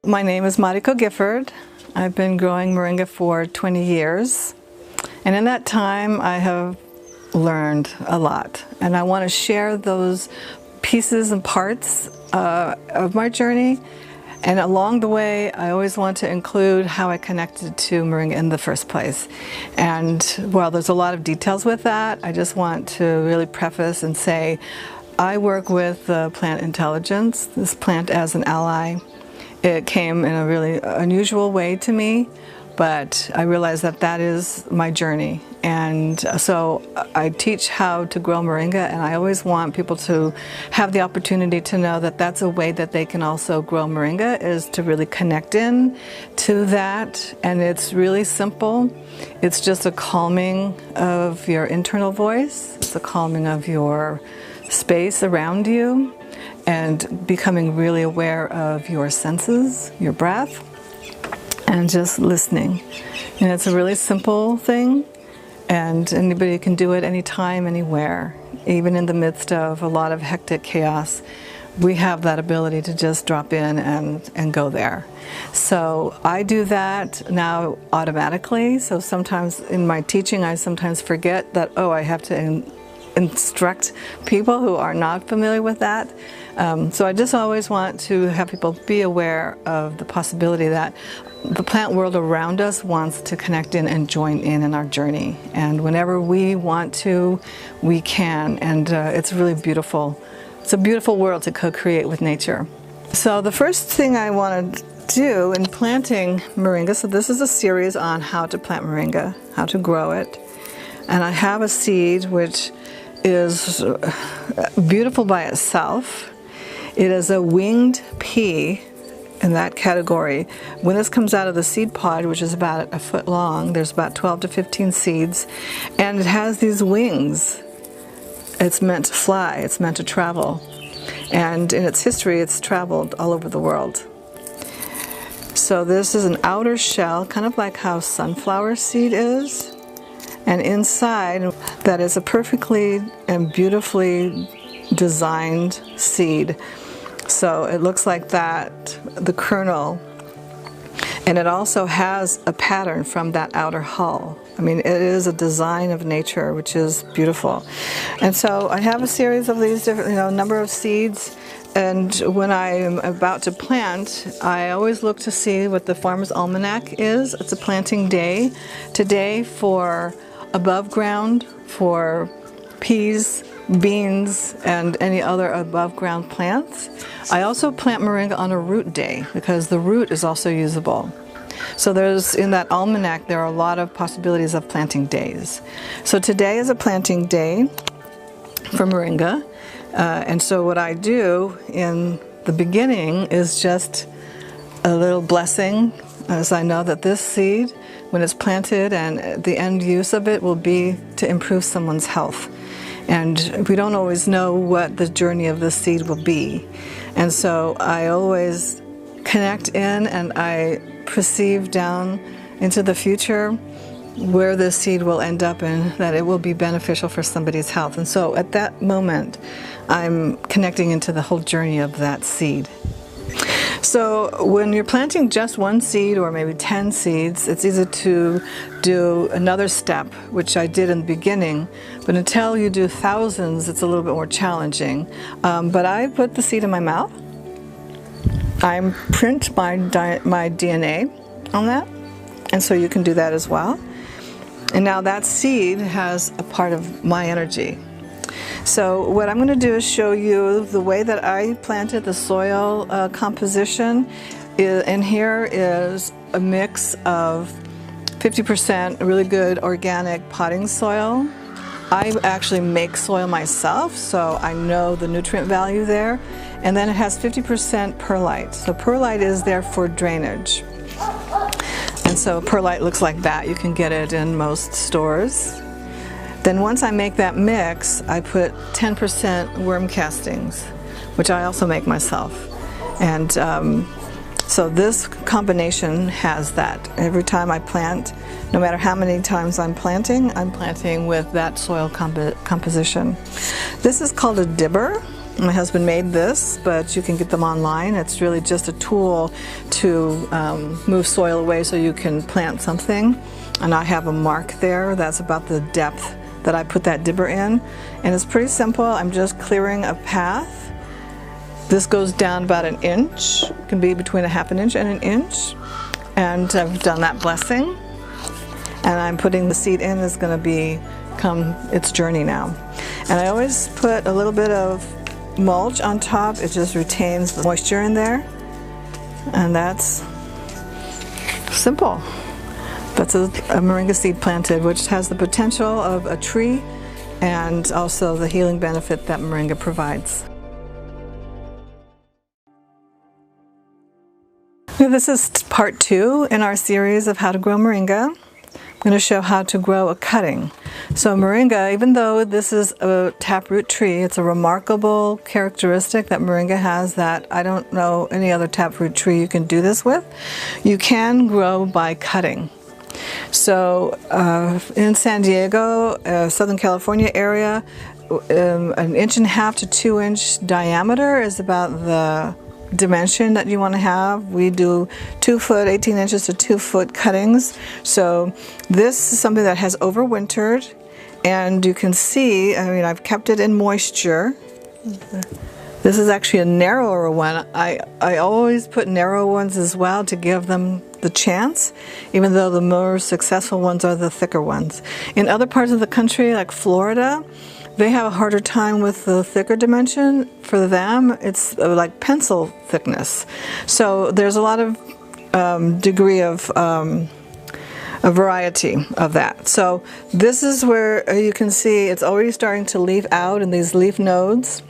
My name is Mariko Gifford. I've been growing moringa for 20 years, and in that time I have learned a lot, and I want to share those pieces and parts of my journey. And along the way, I always want to include how I connected to moringa in the first place. And while there's a lot of details with that, I just want to really preface and say I work with plant intelligence, this plant as an ally. It came in a really unusual way to me, but I realized that that is my journey. And so I teach how to grow moringa, and I always want people to have the opportunity to know that that's a way that they can also grow moringa, is to really connect in to that. And it's really simple. It's just a calming of your internal voice. It's a calming of your space around you, and becoming really aware of your senses, your breath, and just listening. And it's a really simple thing, and anybody can do it anytime, anywhere. Even in the midst of a lot of hectic chaos, we have that ability to just drop in and go there. So I do that now automatically. So sometimes in my teaching, I sometimes forget that, oh, I have to instruct people who are not familiar with that. So I just always want to have people be aware of the possibility that the plant world around us wants to connect in and join in our journey. And whenever we want to, we can. And it's really beautiful. It's a beautiful world to co-create with nature. So the first thing I want to do in planting moringa, so this is a series on how to plant moringa, how to grow it. And I have a seed which is beautiful by itself. It is a winged pea in that category. When this comes out of the seed pod, which is about a foot long, there's about 12 to 15 seeds, and it has these wings. It's meant to fly, it's meant to travel. And in its history, it's traveled all over the world. So this is an outer shell, kind of like how sunflower seed is. And inside, that is a perfectly and beautifully designed seed. So it looks like that, the kernel, and it also has a pattern from that outer hull. I mean, it is a design of nature, which is beautiful. And so I have a series of these different, number of seeds. And when I'm about to plant, I always look to see what the Farmer's Almanac is. It's a planting day today for above ground, for peas, beans, and any other above ground plants. I also plant moringa on a root day because the root is also usable. So in that almanac, there are a lot of possibilities of planting days. So today is a planting day for moringa. And so what I do in the beginning is just a little blessing, as I know that this seed, when it's planted, and the end use of it will be to improve someone's health. And we don't always know what the journey of this seed will be. And so I always connect in and I perceive down into the future where this seed will end up and that it will be beneficial for somebody's health. And so at that moment, I'm connecting into the whole journey of that seed. So when you're planting just one seed or maybe 10 seeds, it's easy to do another step, which I did in the beginning. But until you do thousands, it's a little bit more challenging. But I put the seed in my mouth. I print my DNA on that. And so you can do that as well. And now that seed has a part of my energy. So what I'm going to do is show you the way that I planted the soil composition. And here is a mix of 50% really good organic potting soil. I actually make soil myself, so I know the nutrient value there. And then it has 50% perlite. So perlite is there for drainage. And so perlite looks like that. You can get it in most stores. Then once I make that mix, I put 10% worm castings, which I also make myself. And so this combination has that. Every time I plant, no matter how many times I'm planting with that soil composition. This is called a dibber. My husband made this, but you can get them online. It's really just a tool to move soil away so you can plant something. And I have a mark there. That's about the depth that I put that dibber in. And it's pretty simple. I'm just clearing a path. This goes down about an inch. It can be between a half an inch and an inch. And I've done that blessing. And I'm putting the seed in. It's going to become its journey now. And I always put a little bit of mulch on top. It just retains the moisture in there. And that's simple. That's a moringa seed planted, which has the potential of a tree and also the healing benefit that moringa provides. This is part 2 in our series of how to grow moringa. I'm going to show how to grow a cutting. So moringa, even though this is a taproot tree, it's a remarkable characteristic that moringa has that I don't know any other taproot tree you can do this with. You can grow by cutting. So in San Diego, Southern California area, an 1.5 to 2 inch diameter is about the dimension that you want to have. We do 2 foot, 18 inches to 2 foot cuttings. So this is something that has overwintered, and you can see, I mean, I've kept it in moisture. This is actually a narrower one. I always put narrow ones as well to give them the chance, even though the more successful ones are the thicker ones. In other parts of the country, like Florida, they have a harder time with the thicker dimension. For them, it's like pencil thickness. So there's a lot of degree of a variety of that. So this is where you can see it's already starting to leaf out in these leaf nodes.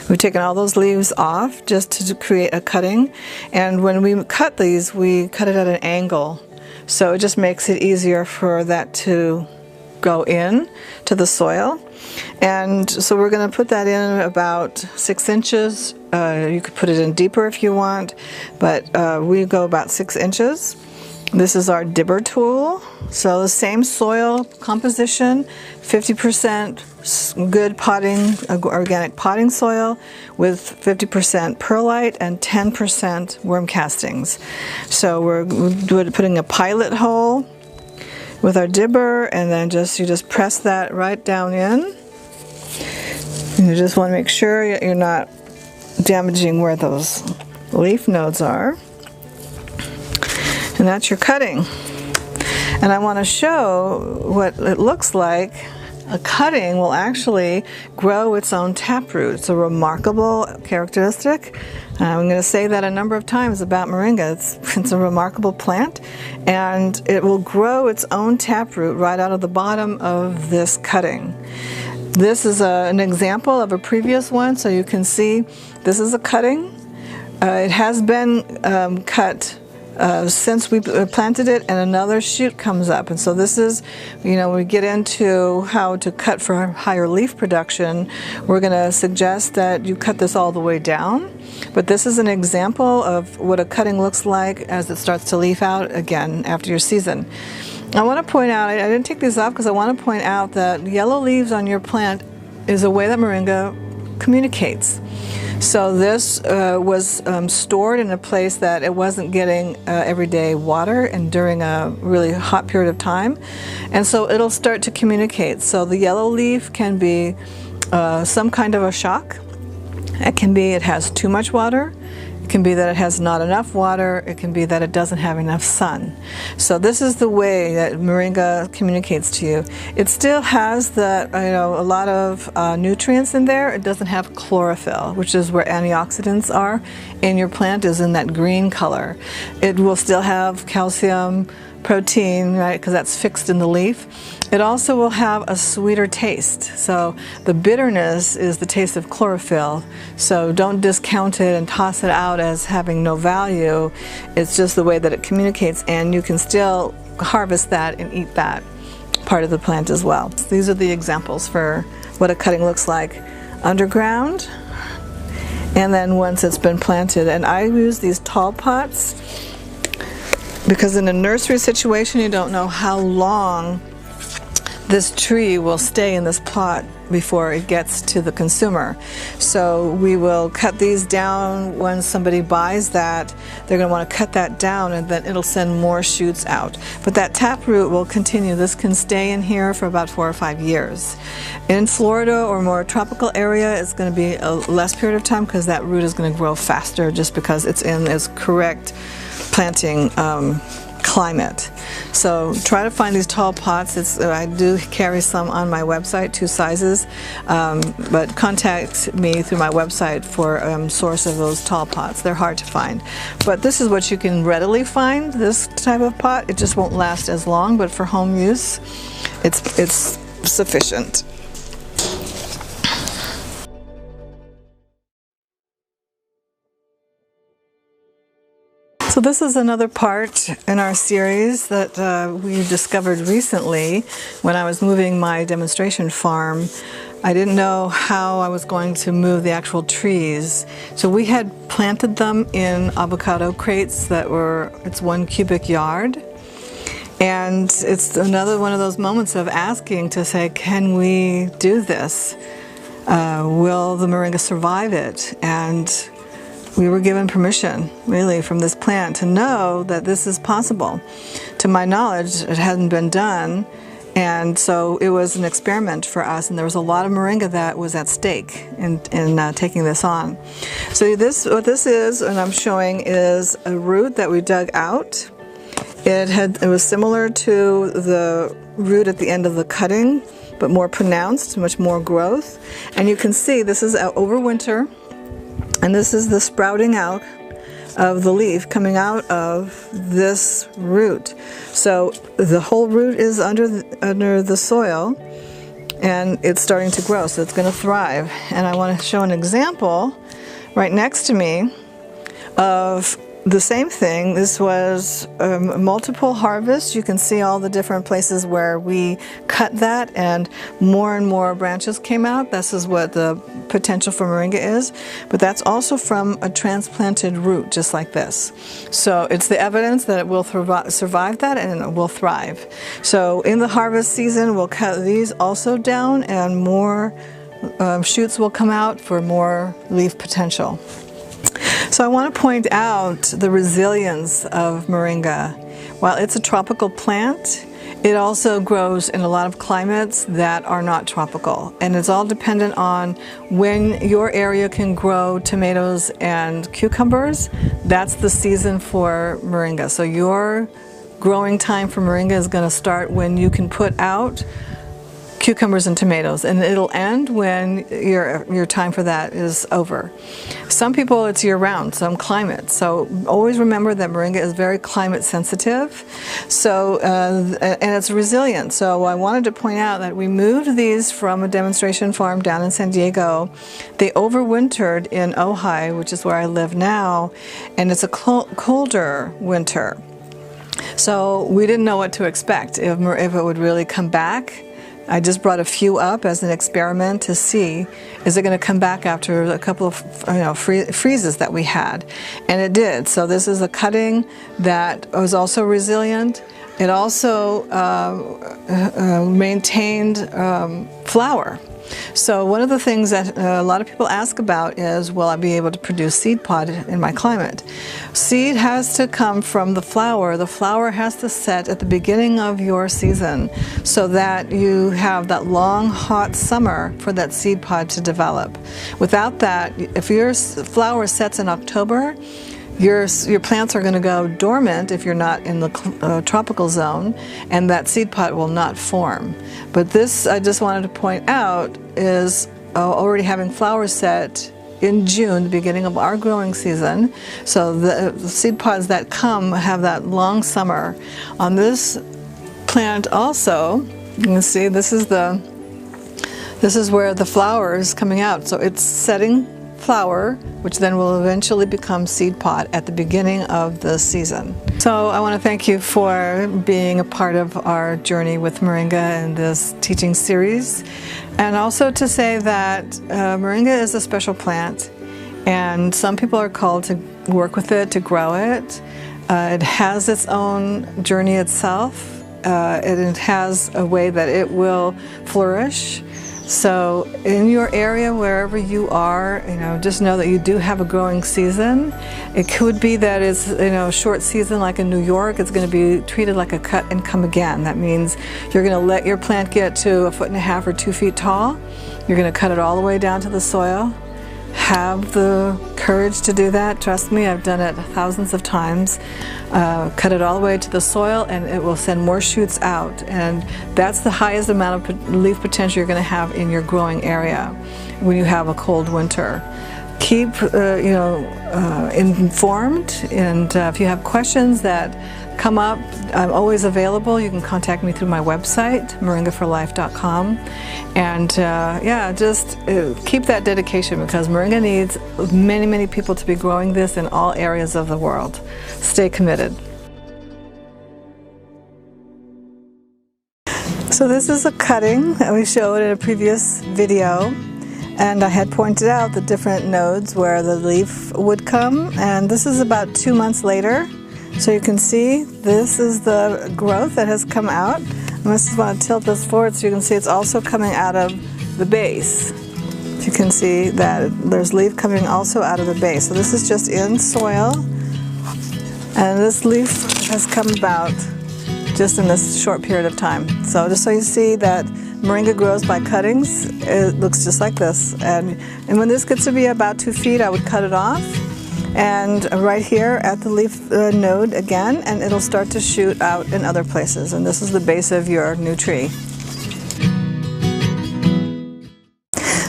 We've taken all those leaves off just to create a cutting. And when we cut these, we cut it at an angle. So it just makes it easier for that to go in to the soil. And so we're going to put that in about 6 inches. You could put it in deeper if you want, but we go about 6 inches. This is our dibber tool. So the same soil composition, 50% good potting, organic potting soil with 50% perlite and 10% worm castings. So we're putting a pilot hole with our dibber, and then you just press that right down in. And you just want to make sure you're not damaging where those leaf nodes are. And that's your cutting. And I want to show what it looks like. A cutting will actually grow its own taproot. It's a remarkable characteristic. I'm going to say that a number of times about moringa. It's a remarkable plant, and it will grow its own taproot right out of the bottom of this cutting. This is an example of a previous one, so you can see this is a cutting. It has been cut since we planted it, and another shoot comes up. And so this is, when we get into how to cut for higher leaf production, we're going to suggest that you cut this all the way down. But this is an example of what a cutting looks like as it starts to leaf out again after your season. I want to point out, I didn't take these off because I want to point out that yellow leaves on your plant is a way that moringa communicates. So this was stored in a place that it wasn't getting everyday water and during a really hot period of time. And so it'll start to communicate. So the yellow leaf can be some kind of a shock. It can be it has too much water. It can be that it has not enough water. It can be that it doesn't have enough sun. So this is the way that moringa communicates to you. It still has a lot of nutrients in there. It doesn't have chlorophyll, which is where antioxidants are in your plant, is in that green color. It will still have calcium, protein, right, because that's fixed in the leaf. It also will have a sweeter taste. So the bitterness is the taste of chlorophyll. So don't discount it and toss it out as having no value. It's just the way that it communicates, and you can still harvest that and eat that part of the plant as well. These are the examples for what a cutting looks like underground, and then once it's been planted. And I use these tall pots because in a nursery situation, you don't know how long this tree will stay in this pot before it gets to the consumer. So we will cut these down. When somebody buys that, they're going to want to cut that down, and then it'll send more shoots out. But that taproot will continue. This can stay in here for about 4 or 5 years. In Florida or more tropical area, it's going to be a less period of time because that root is going to grow faster just because it's in its correct planting climate. So try to find these tall pots. I do carry some on my website, 2 sizes, but contact me through my website for source of those tall pots. They're hard to find, but this is what you can readily find, this type of pot. It just won't last as long, but for home use it's sufficient. So this is another part in our series that we discovered recently when I was moving my demonstration farm. I didn't know how I was going to move the actual trees. So we had planted them in avocado crates that were, it's 1 cubic yard. And it's another one of those moments of asking to say, can we do this? Will the moringa survive it? And we were given permission, really, from this plant to know that this is possible. To my knowledge, it hadn't been done, and so it was an experiment for us, and there was a lot of moringa that was at stake in taking this on. So what this is, and I'm showing, is a root that we dug out. It was similar to the root at the end of the cutting, but more pronounced, much more growth. And you can see this is over winter. And this is the sprouting out of the leaf coming out of this root. So the whole root is under the soil, and it's starting to grow, so it's going to thrive. And I want to show an example right next to me of the same thing. This was multiple harvests. You can see all the different places where we cut that, and more branches came out. This is what the potential for moringa is, but that's also from a transplanted root, just like this. So it's the evidence that it will survive that, and it will thrive. So in the harvest season, we'll cut these also down, and more shoots will come out for more leaf potential. So I want to point out the resilience of moringa. While it's a tropical plant, it also grows in a lot of climates that are not tropical. And it's all dependent on when your area can grow tomatoes and cucumbers. That's the season for moringa. So your growing time for moringa is going to start when you can put out cucumbers and tomatoes, and it'll end when your time for that is over. Some people, it's year-round, some climates. So always remember that moringa is very climate sensitive, so and it's resilient. So I wanted to point out that we moved these from a demonstration farm down in San Diego. They overwintered in Ojai, which is where I live now, and it's a colder winter. So we didn't know what to expect, if it would really come back. I just brought a few up as an experiment to see, is it going to come back after a couple of freezes that we had? And it did. So this is a cutting that was also resilient. It also maintained flower. So one of the things that a lot of people ask about is, will I be able to produce seed pod in my climate? Seed has to come from the flower. The flower has to set at the beginning of your season so that you have that long, hot summer for that seed pod to develop. Without that, if your flower sets in October, your plants are going to go dormant if you're not in the tropical zone, and that seed pod will not form. But this, I just wanted to point out, is already having flowers set in June, the beginning of our growing season. So the seed pods that come have that long summer. On this plant also, you can see this is where the flower is coming out. So it's setting flower, which then will eventually become seed pod at the beginning of the season. So I want to thank you for being a part of our journey with moringa in this teaching series, and also to say that moringa is a special plant, and some people are called to work with it, to grow it. It has its own journey itself. It has a way that it will flourish. So in your area, wherever you are, just know that you do have a growing season. It could be that it's, a short season like in New York. It's going to be treated like a cut and come again. That means you're going to let your plant get to 1.5 or 2 feet tall. You're going to cut it all the way down to the soil. Have the courage to do that. Trust me, I've done it thousands of times. Cut it all the way to the soil and it will send more shoots out, and that's the highest amount of leaf potential you're going to have in your growing area when you have a cold winter. Keep informed, and if you have questions that come up, I'm always available. You can contact me through my website, moringaforlife.com. And just keep that dedication, because Moringa needs many, many people to be growing this in all areas of the world. Stay committed. So this is a cutting that we showed in a previous video. And I had pointed out the different nodes where the leaf would come. And this is about 2 months later. So you can see this is the growth that has come out. I just want to tilt this forward so you can see it's also coming out of the base. You can see that there's leaf coming also out of the base. So this is just in soil, and this leaf has come about just in this short period of time. So just so you see that Moringa grows by cuttings, it looks just like this. And when this gets to be about 2 feet, I would cut it off. And right here at the leaf node again, and it'll start to shoot out in other places. And this is the base of your new tree.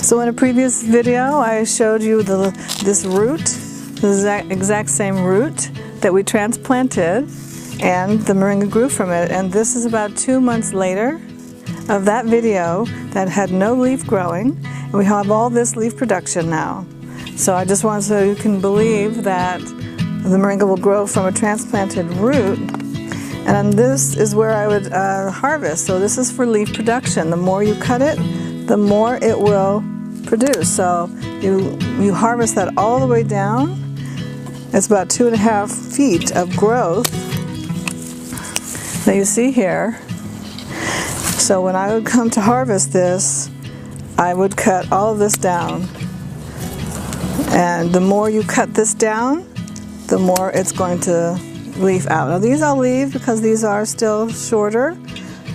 So in a previous video, I showed you this root, the exact same root that we transplanted, and the Moringa grew from it. And this is about 2 months later of that video that had no leaf growing. And we have all this leaf production now. So I just want so you can believe that the Moringa will grow from a transplanted root. And this is where I would harvest. So this is for leaf production. The more you cut it, the more it will produce. So you harvest that all the way down. It's about 2.5 feet of growth that you see here. So when I would come to harvest this, I would cut all of this down. And the more you cut this down, the more it's going to leaf out. Now these I'll leave because these are still shorter.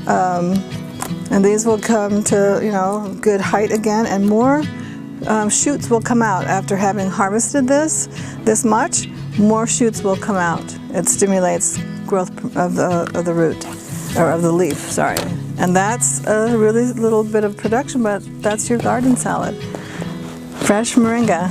And these will come to, good height again, and more shoots will come out after having harvested this much. More shoots will come out. It stimulates growth of the root, or of the leaf, sorry. And that's a really little bit of production, but that's your garden salad. Fresh Moringa.